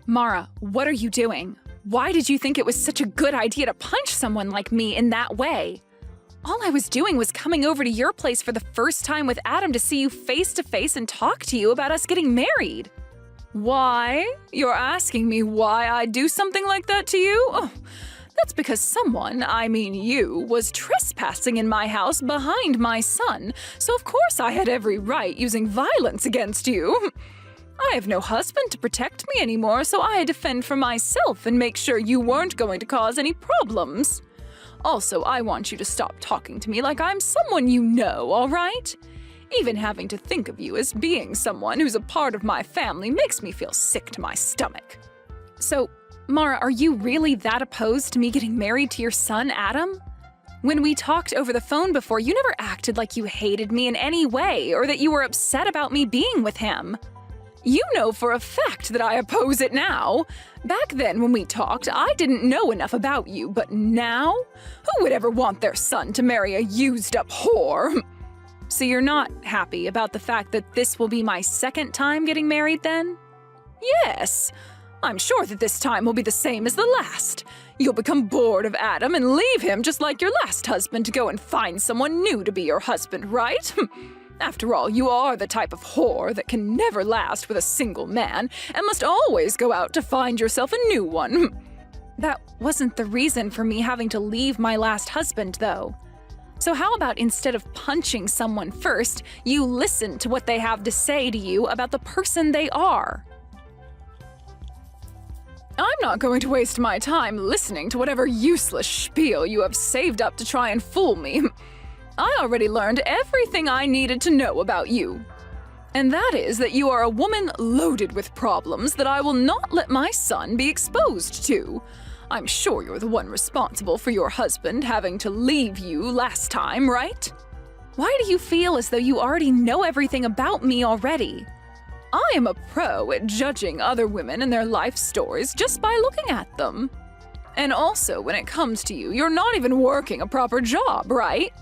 Mara, what are you doing? Why did you think it was such a good idea to punch someone like me in that way? All I was doing was coming over to your place for the first time with Adam to see you face to face and talk to you about us getting married. Why? You're asking me why I'd do something like that to you? Oh, that's because someone, I mean you, was trespassing in my house behind my son, so of course I had every right using violence against you. I have no husband to protect me anymore, so I had to fend for myself and make sure you weren't going to cause any problems. Also, I want you to stop talking to me like I'm someone you know, all right? Even having to think of you as being someone who's a part of my family makes me feel sick to my stomach. So, Mara, are you really that opposed to me getting married to your son, Adam? When we talked over the phone before, you never acted like you hated me in any way or that you were upset about me being with him. You know for a fact that I oppose it now. Back then when we talked, I didn't know enough about you, but now? Who would ever want their son to marry a used-up whore? So you're not happy about the fact that this will be my second time getting married then? Yes. I'm sure that this time will be the same as the last. You'll become bored of Adam and leave him just like your last husband to go and find someone new to be your husband, right? After all, you are the type of whore that can never last with a single man and must always go out to find yourself a new one. That wasn't the reason for me having to leave my last husband, though. So how about instead of punching someone first, you listen to what they have to say to you about the person they are? I'm not going to waste my time listening to whatever useless spiel you have saved up to try and fool me. I already learned everything I needed to know about you. And that is that you are a woman loaded with problems that I will not let my son be exposed to. I'm sure you're the one responsible for your husband having to leave you last time, right? Why do you feel as though you already know everything about me already? I am a pro at judging other women and their life stories just by looking at them. And also, when it comes to you, you're not even working a proper job, right?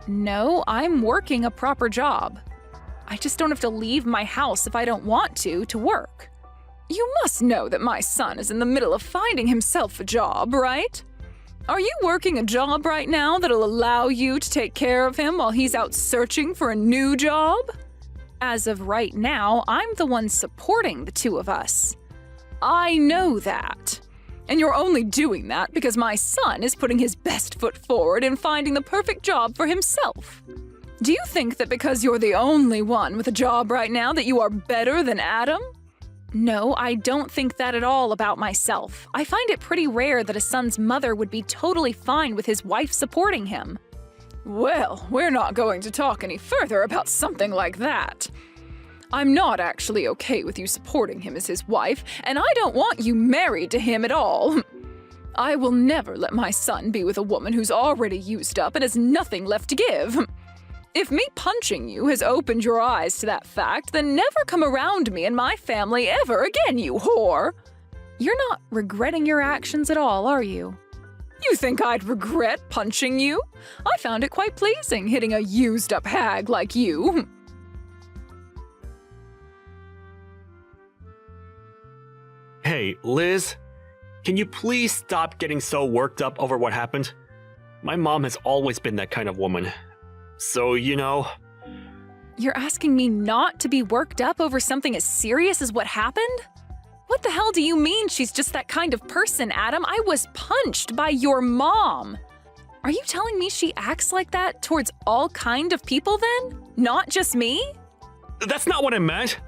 No, I'm working a proper job. I just don't have to leave my house if I don't want to work. You must know that my son is in the middle of finding himself a job, right? Are you working a job right now that'll allow you to take care of him while he's out searching for a new job? As of right now, I'm the one supporting the two of us. I know that. And you're only doing that because my son is putting his best foot forward in finding the perfect job for himself. Do you think that because you're the only one with a job right now that you are better than Adam? No, I don't think that at all about myself. I find it pretty rare that a son's mother would be totally fine with his wife supporting him. Well, we're not going to talk any further about something like that. I'm not actually okay with you supporting him as his wife, and I don't want you married to him at all. I will never let my son be with a woman who's already used up and has nothing left to give. If me punching you has opened your eyes to that fact, then never come around me and my family ever again, you whore! You're not regretting your actions at all, are you? You think I'd regret punching you? I found it quite pleasing hitting a used-up hag like you. Hey, Liz, can you please stop getting so worked up over what happened? My mom has always been that kind of woman. So, you know... You're asking me not to be worked up over something as serious as what happened? What the hell do you mean she's just that kind of person, Adam? I was punched by your mom. Are you telling me she acts like that towards all kind of people then? Not just me? That's not what I meant.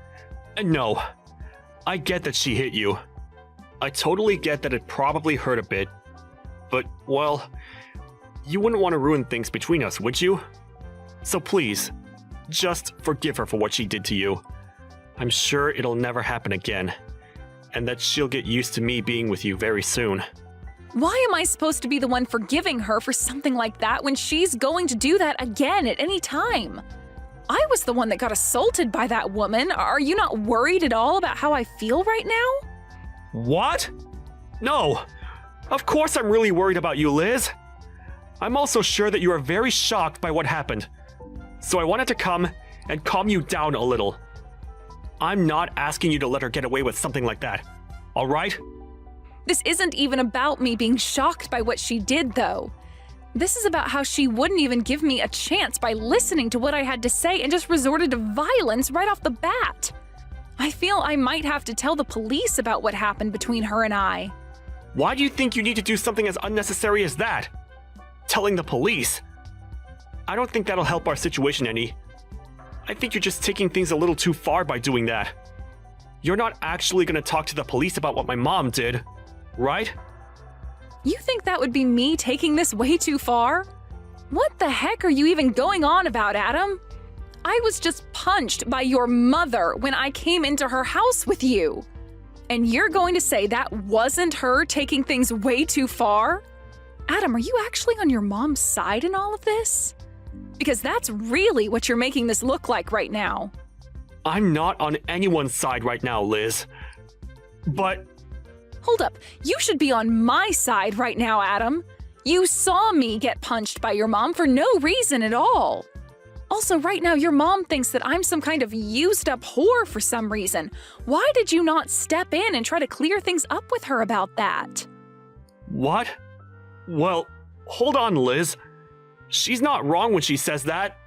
No, I get that she hit you. I totally get that it probably hurt a bit. But, well, you wouldn't want to ruin things between us, would you? So please, just forgive her for what she did to you. I'm sure it'll never happen again. And that she'll get used to me being with you very soon. Why am I supposed to be the one forgiving her for something like that when she's going to do that again at any time? I was the one that got assaulted by that woman. Are you not worried at all about how I feel right now? What? No. Of course I'm really worried about you, Liz. I'm also sure that you are very shocked by what happened. So I wanted to come and calm you down a little. I'm not asking you to let her get away with something like that. All right? This isn't even about me being shocked by what she did, though. This is about how she wouldn't even give me a chance by listening to what I had to say and just resorted to violence right off the bat. I feel I might have to tell the police about what happened between her and I. Why do you think you need to do something as unnecessary as that? Telling the police? I don't think that'll help our situation any. I think you're just taking things a little too far by doing that. You're not actually going to talk to the police about what my mom did, right? You think that would be me taking this way too far? What the heck are you even going on about, Adam? I was just punched by your mother when I came into her house with you. And you're going to say that wasn't her taking things way too far? Adam, are you actually on your mom's side in all of this? Because that's really what you're making this look like right now. I'm not on anyone's side right now, Liz. But Hold up, you should be on my side right now, Adam. You saw me get punched by your mom for no reason at all. Also, right now, your mom thinks that I'm some kind of used-up whore for some reason. Why did you not step in and try to clear things up with her about that? what? Well, hold on, Liz. She's not wrong when she says that.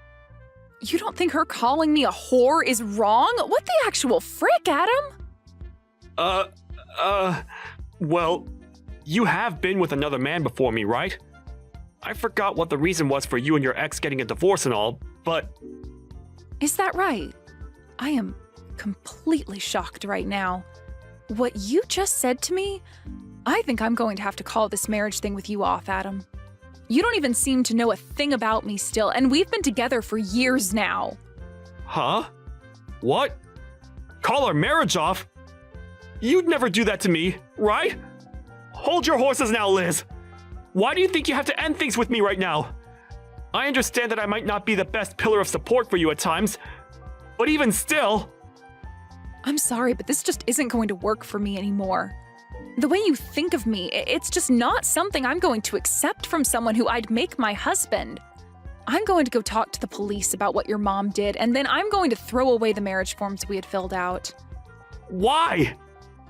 You don't think her calling me a whore is wrong? What the actual frick, Adam? Well, you have been with another man before me, right? I forgot what the reason was for you and your ex getting a divorce and all, but Is that right? I am completely shocked right now. What you just said to me? I think I'm going to have to call this marriage thing with you off, Adam. You don't even seem to know a thing about me still, and we've been together for years now. Huh? What? Call our marriage off? You'd never do that to me, right? Hold your horses now, Liz. Why do you think you have to end things with me right now? I understand that I might not be the best pillar of support for you at times, but even still... I'm sorry, but this just isn't going to work for me anymore. The way you think of me, it's just not something I'm going to accept from someone who I'd make my husband. I'm going to go talk to the police about what your mom did, and then I'm going to throw away the marriage forms we had filled out. Why?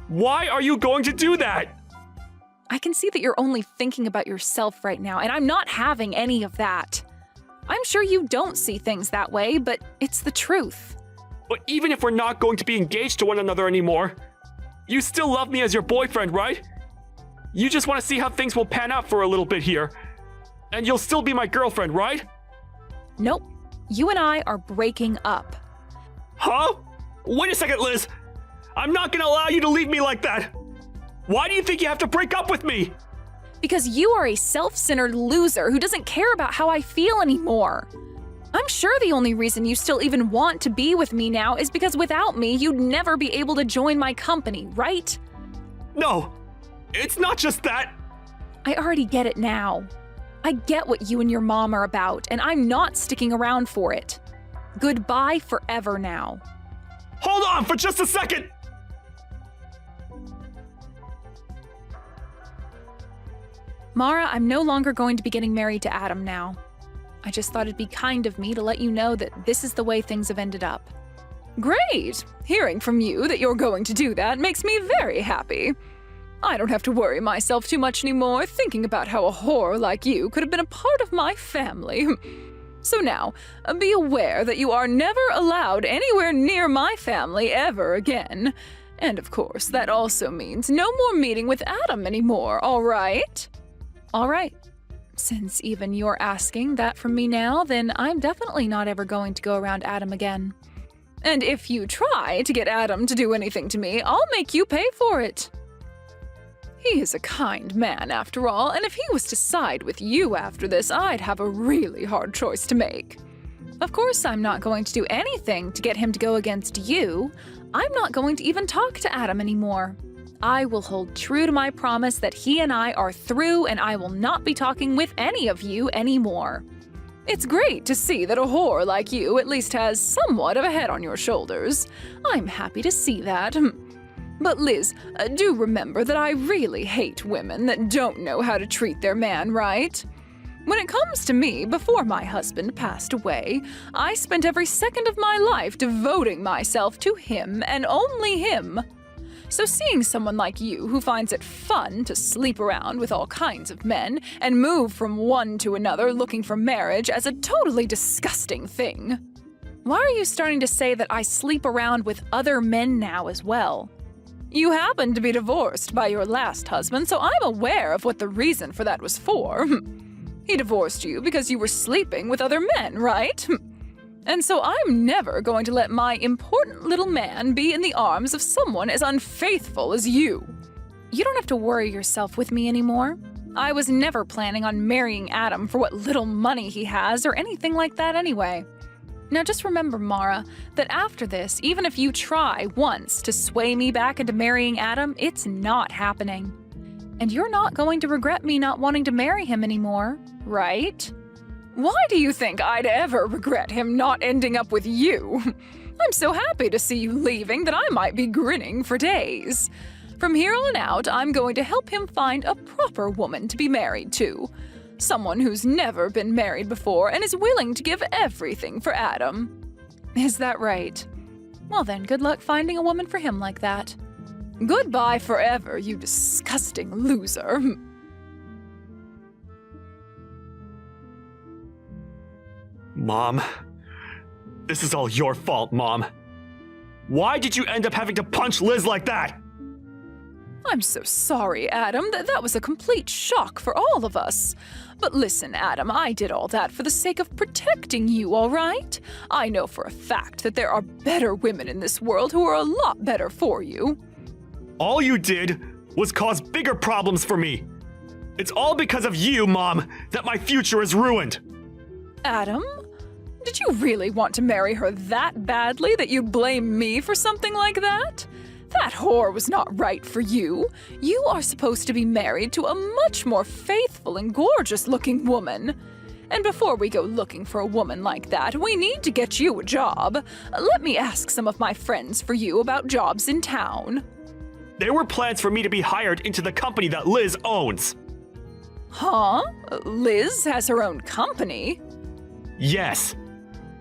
Why are you going to do that? I can see that you're only thinking about yourself right now, and I'm not having any of that. I'm sure you don't see things that way, but it's the truth. But even if we're not going to be engaged to one another anymore, you still love me as your boyfriend, right? You just want to see how things will pan out for a little bit here. And you'll still be my girlfriend, right? Nope. You and I are breaking up. Huh? Wait a second, Liz. I'm not gonna allow you to leave me like that. Why do you think you have to break up with me? Because you are a self-centered loser who doesn't care about how I feel anymore. I'm sure the only reason you still even want to be with me now is because without me, you'd never be able to join my company, right? No, it's not just that. I already get it now. I get what you and your mom are about, and I'm not sticking around for it. Goodbye forever now. Hold on for just a second. Mara, I'm no longer going to be getting married to Adam now. I just thought it'd be kind of me to let you know that this is the way things have ended up. Great! Hearing from you that you're going to do that makes me very happy. I don't have to worry myself too much anymore thinking about how a whore like you could have been a part of my family. So now, be aware that you are never allowed anywhere near my family ever again. And of course, that also means no more meeting with Adam anymore, all right? All right. Since even you're asking that from me now, then I'm definitely not ever going to go around Adam again. And if you try to get Adam to do anything to me, I'll make you pay for it. He is a kind man, after all, and if he was to side with you after this, I'd have a really hard choice to make. Of course, I'm not going to do anything to get him to go against you. I'm not going to even talk to Adam anymore. I will hold true to my promise that he and I are through, and I will not be talking with any of you anymore. It's great to see that a whore like you at least has somewhat of a head on your shoulders. I'm happy to see that. But Liz, do remember that I really hate women that don't know how to treat their man right. When it comes to me, before my husband passed away, I spent every second of my life devoting myself to him and only him. So seeing someone like you who finds it fun to sleep around with all kinds of men and move from one to another looking for marriage as a totally disgusting thing. Why are you starting to say that I sleep around with other men now as well? You happened to be divorced by your last husband, so I'm aware of what the reason for that was for. He divorced you because you were sleeping with other men, right? And so I'm never going to let my important little man be in the arms of someone as unfaithful as you. You don't have to worry yourself with me anymore. I was never planning on marrying Adam for what little money he has or anything like that anyway. Now just remember, Mara, that after this, even if you try once to sway me back into marrying Adam, it's not happening. And you're not going to regret me not wanting to marry him anymore, right? Why do you think I'd ever regret him not ending up with you? I'm so happy to see you leaving that I might be grinning for days. From here on out, I'm going to help him find a proper woman to be married to. Someone who's never been married before and is willing to give everything for Adam. Is that right? Well then, good luck finding a woman for him like that. Goodbye forever, you disgusting loser. Mom, this is all your fault, Mom. Why did you end up having to punch Liz like that? I'm so sorry, Adam. That was a complete shock for all of us. But listen, Adam, I did all that for the sake of protecting you, all right? I know for a fact that there are better women in this world who are a lot better for you. All you did was cause bigger problems for me. It's all because of you, Mom, that my future is ruined. Adam? Did you really want to marry her that badly that you'd blame me for something like that? That whore was not right for you. You are supposed to be married to a much more faithful and gorgeous-looking woman. And before we go looking for a woman like that, we need to get you a job. Let me ask some of my friends for you about jobs in town. There were plans for me to be hired into the company that Liz owns. Huh? Liz has her own company? Yes.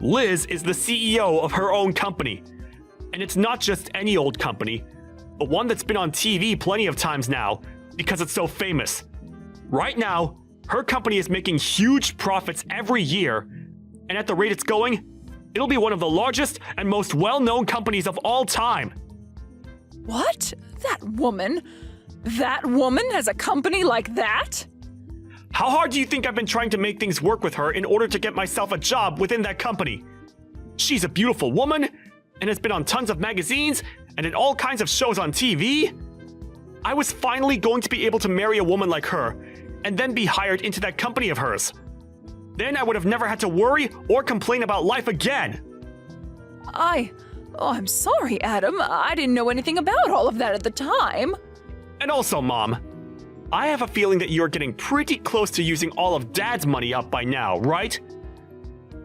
Liz is the CEO of her own company. And it's not just any old company, but one that's been on TV plenty of times now because it's so famous. Right now, her company is making huge profits every year, and at the rate it's going, it'll be one of the largest and most well-known companies of all time. What? That woman? That woman has a company like that? How hard do you think I've been trying to make things work with her in order to get myself a job within that company? She's a beautiful woman, and has been on tons of magazines and in all kinds of shows on TV. I was finally going to be able to marry a woman like her and then be hired into that company of hers. Then I would have never had to worry or complain about life again. I'm sorry, Adam. I didn't know anything about all of that at the time. And also, Mom, I have a feeling that you're getting pretty close to using all of Dad's money up by now, right?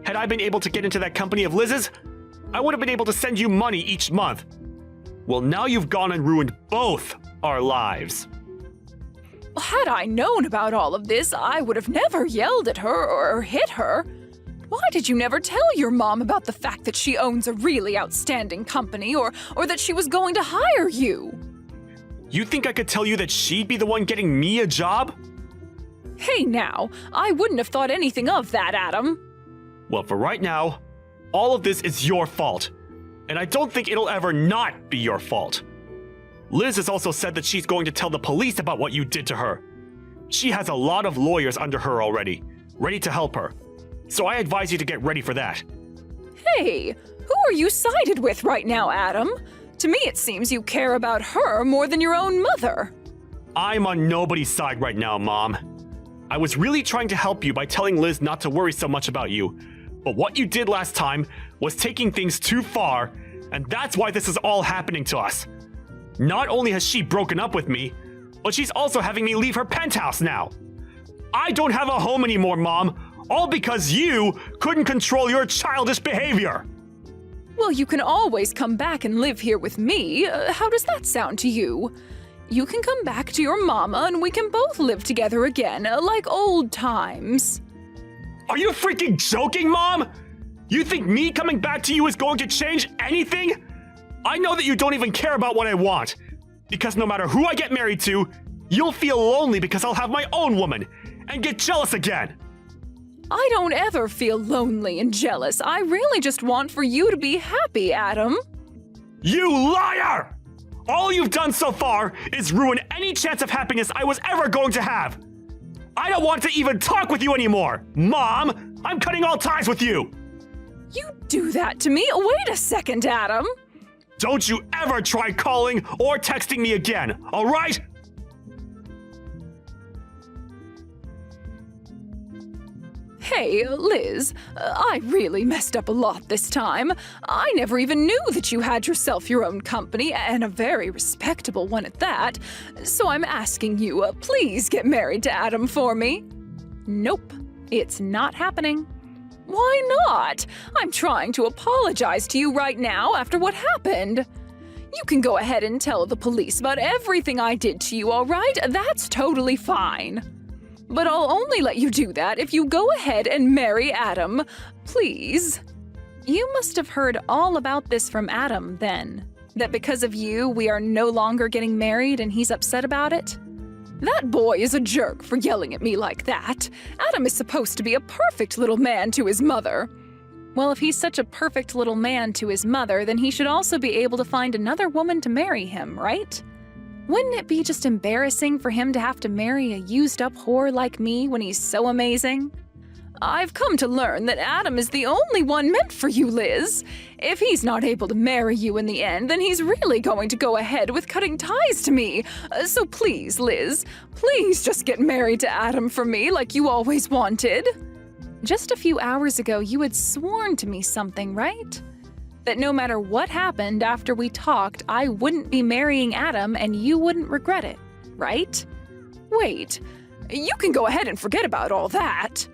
Had I been able to get into that company of Liz's, I would have been able to send you money each month. Well, now you've gone and ruined both our lives. Had I known about all of this, I would have never yelled at her or hit her. Why did you never tell your mom about the fact that she owns a really outstanding company or that she was going to hire you? You think I could tell you that she'd be the one getting me a job? Hey now, I wouldn't have thought anything of that, Adam. Well, for right now, all of this is your fault, and I don't think it'll ever not be your fault. Liz has also said that she's going to tell the police about what you did to her. She has a lot of lawyers under her already, ready to help her. So I advise you to get ready for that. Hey, who are you sided with right now, Adam? To me, it seems you care about her more than your own mother. I'm on nobody's side right now, Mom. I was really trying to help you by telling Liz not to worry so much about you. But what you did last time was taking things too far, and that's why this is all happening to us. Not only has she broken up with me, but she's also having me leave her penthouse now. I don't have a home anymore, Mom, all because you couldn't control your childish behavior. Well, you can always come back and live here with me. How does that sound to you? You can come back to your mama and we can both live together again, like old times. Are you freaking joking, Mom? You think me coming back to you is going to change anything? I know that you don't even care about what I want. Because no matter who I get married to, you'll feel lonely because I'll have my own woman and get jealous again. I don't ever feel lonely and jealous. I really just want for you to be happy, Adam. You liar! All you've done so far is ruin any chance of happiness I was ever going to have. I don't want to even talk with you anymore. Mom, I'm cutting all ties with you. You do that to me? Wait a second, Adam. Don't you ever try calling or texting me again, all right? Hey, Liz, I really messed up a lot this time. I never even knew that you had yourself your own company, and a very respectable one at that. So I'm asking you, please get married to Adam for me. Nope, it's not happening. Why not? I'm trying to apologize to you right now after what happened. You can go ahead and tell the police about everything I did to you, all right? That's totally fine. But I'll only let you do that if you go ahead and marry Adam, please. You must have heard all about this from Adam, then. That because of you, we are no longer getting married and he's upset about it? That boy is a jerk for yelling at me like that. Adam is supposed to be a perfect little man to his mother. Well, if he's such a perfect little man to his mother, then he should also be able to find another woman to marry him, right? Wouldn't it be just embarrassing for him to have to marry a used-up whore like me when he's so amazing? I've come to learn that Adam is the only one meant for you, Liz. If he's not able to marry you in the end, then he's really going to go ahead with cutting ties to me. So please, Liz, please just get married to Adam for me like you always wanted. Just a few hours ago, you had sworn to me something, right? That no matter what happened after we talked, I wouldn't be marrying Adam and you wouldn't regret it, right? Wait, you can go ahead and forget about all that.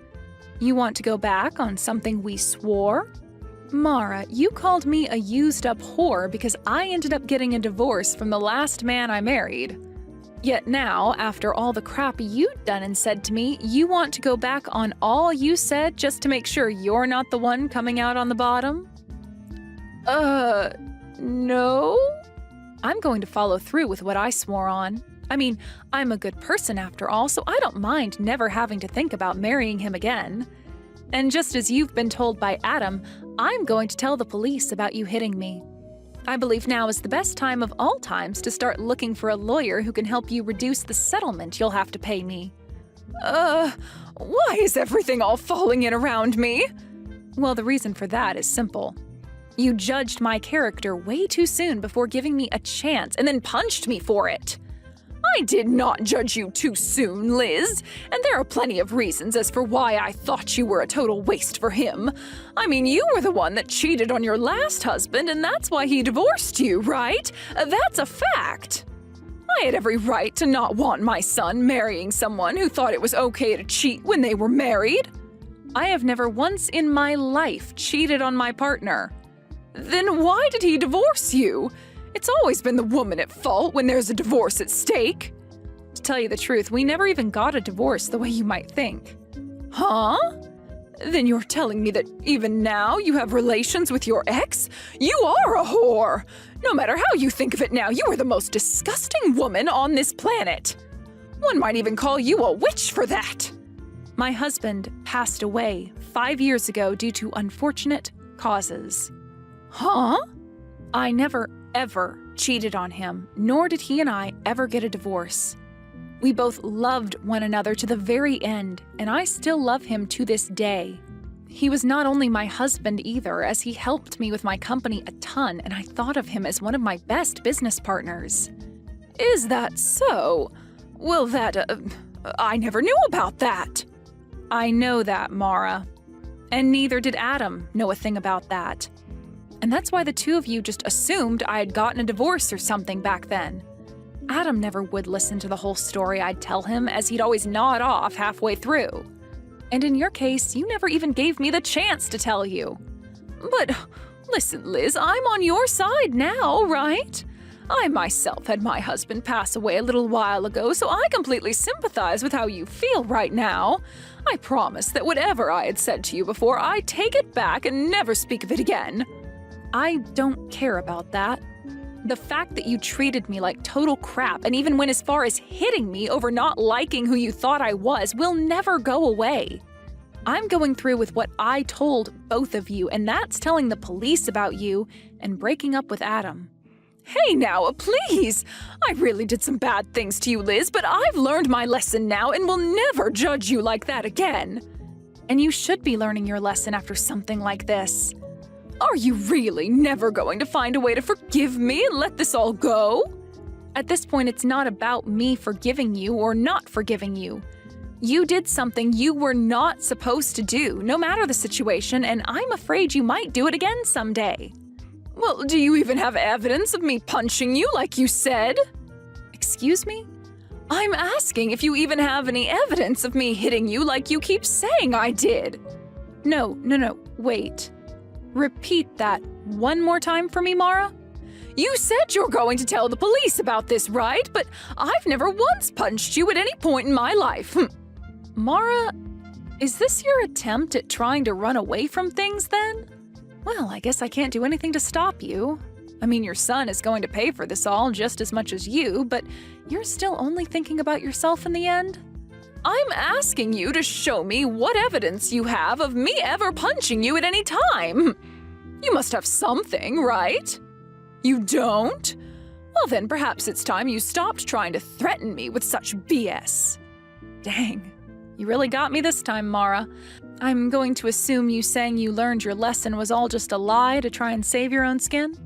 You want to go back on something we swore? Mara, you called me a used-up whore because I ended up getting a divorce from the last man I married. Yet now, after all the crap you'd done and said to me, you want to go back on all you said just to make sure you're not the one coming out on the bottom? No? I'm going to follow through with what I swore on. I mean, I'm a good person after all, so I don't mind never having to think about marrying him again. And just as you've been told by Adam, I'm going to tell the police about you hitting me. I believe now is the best time of all times to start looking for a lawyer who can help you reduce the settlement you'll have to pay me. Why is everything all falling in around me? Well, the reason for that is simple. You judged my character way too soon before giving me a chance and then punched me for it. I did not judge you too soon, Liz, and there are plenty of reasons as for why I thought you were a total waste for him. I mean, you were the one that cheated on your last husband, and that's why he divorced you, right? That's a fact. I had every right to not want my son marrying someone who thought it was okay to cheat when they were married. I have never once in my life cheated on my partner. Then why did he divorce you? It's always been the woman at fault when there's a divorce at stake. To tell you the truth, we never even got a divorce the way you might think. Huh? Then you're telling me that even now you have relations with your ex? You are a whore! No matter how you think of it now, you are the most disgusting woman on this planet. One might even call you a witch for that. My husband passed away 5 years ago due to unfortunate causes. Huh? I never, ever cheated on him, nor did he and I ever get a divorce. We both loved one another to the very end, and I still love him to this day. He was not only my husband either, as he helped me with my company a ton, and I thought of him as one of my best business partners. Is that so? Well, I never knew about that. I know that, Mara. And neither did Adam know a thing about that. And that's why the two of you just assumed I had gotten a divorce or something back then. Adam never would listen to the whole story I'd tell him, as he'd always nod off halfway through. And in your case, you never even gave me the chance to tell you. But listen, Liz, I'm on your side now, right? I myself had my husband pass away a little while ago, so I completely sympathize with how you feel right now. I promise that whatever I had said to you before, I take it back and never speak of it again. I don't care about that. The fact that you treated me like total crap and even went as far as hitting me over not liking who you thought I was will never go away. I'm going through with what I told both of you, and that's telling the police about you and breaking up with Adam. Hey now, please! I really did some bad things to you, Liz, but I've learned my lesson now and will never judge you like that again. And you should be learning your lesson after something like this. Are you really never going to find a way to forgive me and let this all go? At this point, it's not about me forgiving you or not forgiving you. You did something you were not supposed to do, no matter the situation, and I'm afraid you might do it again someday. Well, do you even have evidence of me punching you like you said? Excuse me? I'm asking if you even have any evidence of me hitting you like you keep saying I did. No, wait. Repeat that one more time for me, Mara. You said you're going to tell the police about this, right? But I've never once punched you at any point in my life. Mara, is this your attempt at trying to run away from things then? Well, I guess I can't do anything to stop you. I mean, your son is going to pay for this all just as much as you, but you're still only thinking about yourself in the end? I'm asking you to show me what evidence you have of me ever punching you at any time. You must have something, right? You don't? Well, then perhaps it's time you stopped trying to threaten me with such BS. Dang. You really got me this time, Mara. I'm going to assume you saying you learned your lesson was all just a lie to try and save your own skin?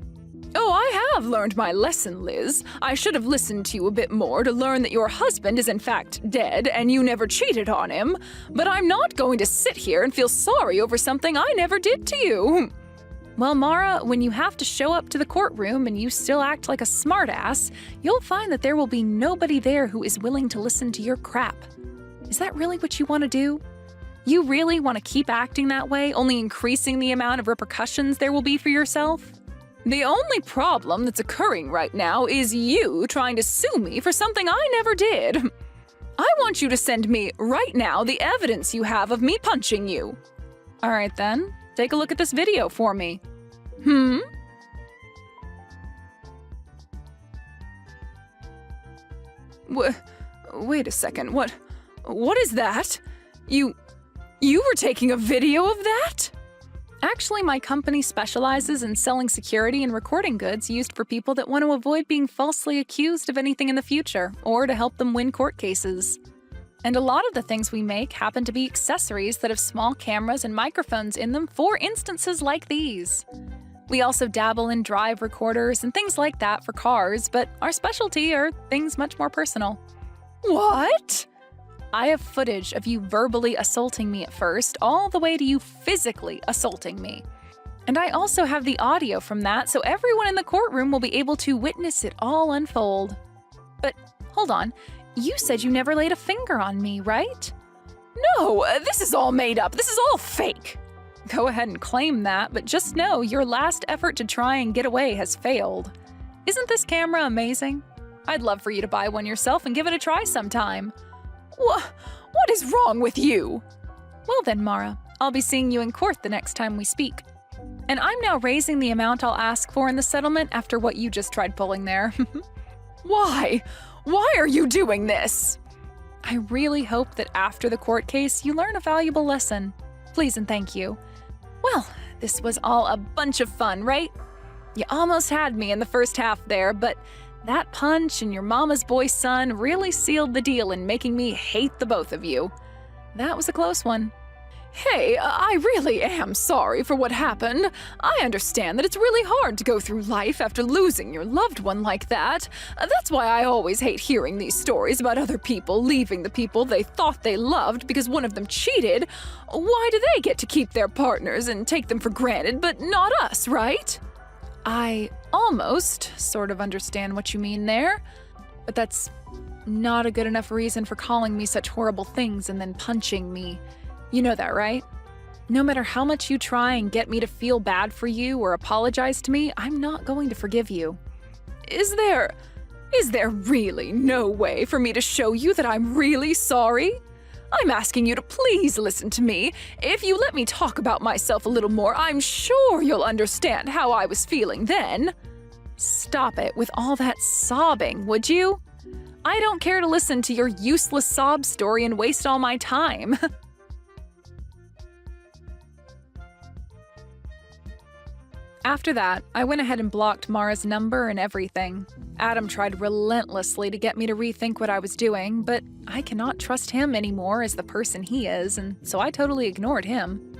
Oh, I have learned my lesson, Liz. I should have listened to you a bit more to learn that your husband is in fact dead and you never cheated on him. But I'm not going to sit here and feel sorry over something I never did to you. Well, Mara, when you have to show up to the courtroom and you still act like a smartass, you'll find that there will be nobody there who is willing to listen to your crap. Is that really what you want to do? You really want to keep acting that way, only increasing the amount of repercussions there will be for yourself? The only problem that's occurring right now is you trying to sue me for something I never did. I want you to send me, right now, the evidence you have of me punching you. All right then, take a look at this video for me. Wait a second, what is that? You were taking a video of that? Actually, my company specializes in selling security and recording goods used for people that want to avoid being falsely accused of anything in the future, or to help them win court cases. And a lot of the things we make happen to be accessories that have small cameras and microphones in them for instances like these. We also dabble in drive recorders and things like that for cars, but our specialty are things much more personal. What? I have footage of you verbally assaulting me at first, all the way to you physically assaulting me. And I also have the audio from that, so everyone in the courtroom will be able to witness it all unfold. But hold on, you said you never laid a finger on me, right? No, this is all made up. This is all fake. Go ahead and claim that, but just know your last effort to try and get away has failed. Isn't this camera amazing? I'd love for you to buy one yourself and give it a try sometime. What is wrong with you? Well then, Mara, I'll be seeing you in court the next time we speak. And I'm now raising the amount I'll ask for in the settlement after what you just tried pulling there. Why? Why are you doing this? I really hope that after the court case, you learn a valuable lesson. Please and thank you. Well, this was all a bunch of fun, right? You almost had me in the first half there, but that punch and your mama's boy son really sealed the deal in making me hate the both of you. That was a close one. Hey, I really am sorry for what happened. I understand that it's really hard to go through life after losing your loved one like that. That's why I always hate hearing these stories about other people leaving the people they thought they loved because one of them cheated. Why do they get to keep their partners and take them for granted, but not us, right? I almost sort of understand what you mean there, but that's not a good enough reason for calling me such horrible things and then punching me. You know that, right? No matter how much you try and get me to feel bad for you or apologize to me, I'm not going to forgive you. Is there really no way for me to show you that I'm really sorry? I'm asking you to please listen to me. If you let me talk about myself a little more, I'm sure you'll understand how I was feeling then. Stop it with all that sobbing, would you? I don't care to listen to your useless sob story and waste all my time. After that, I went ahead and blocked Mara's number and everything. Adam tried relentlessly to get me to rethink what I was doing, but I cannot trust him anymore as the person he is, and so I totally ignored him.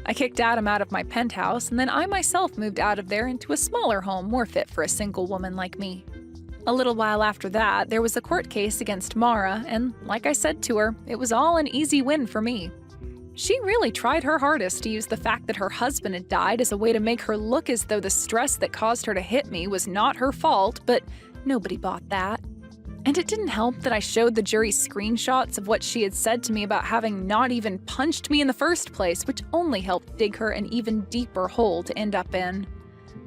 I kicked Adam out of my penthouse, and then I myself moved out of there into a smaller home more fit for a single woman like me. A little while after that, there was a court case against Mara, and like I said to her, it was all an easy win for me. She really tried her hardest to use the fact that her husband had died as a way to make her look as though the stress that caused her to hit me was not her fault, but nobody bought that. And it didn't help that I showed the jury screenshots of what she had said to me about having not even punched me in the first place, which only helped dig her an even deeper hole to end up in.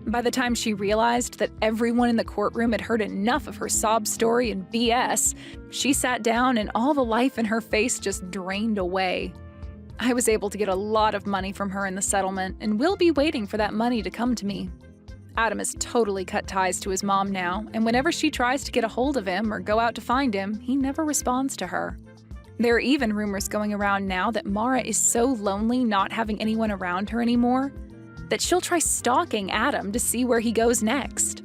By the time she realized that everyone in the courtroom had heard enough of her sob story and BS, she sat down and all the life in her face just drained away. I was able to get a lot of money from her in the settlement and will be waiting for that money to come to me. Adam has totally cut ties to his mom now, and whenever she tries to get a hold of him or go out to find him, he never responds to her. There are even rumors going around now that Mara is so lonely not having anyone around her anymore that she'll try stalking Adam to see where he goes next.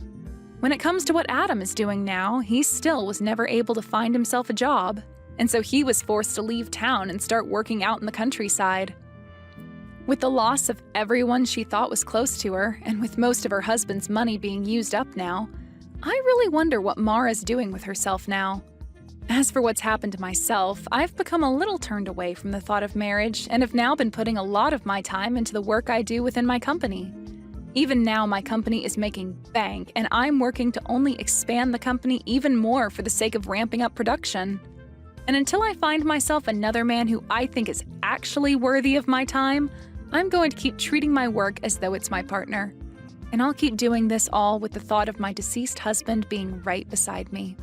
When it comes to what Adam is doing now, he still was never able to find himself a job, and so he was forced to leave town and start working out in the countryside. With the loss of everyone she thought was close to her, and with most of her husband's money being used up now, I really wonder what Mara's doing with herself now. As for what's happened to myself, I've become a little turned away from the thought of marriage and have now been putting a lot of my time into the work I do within my company. Even now, my company is making bank, and I'm working to only expand the company even more for the sake of ramping up production. And until I find myself another man who I think is actually worthy of my time, I'm going to keep treating my work as though it's my partner. And I'll keep doing this all with the thought of my deceased husband being right beside me.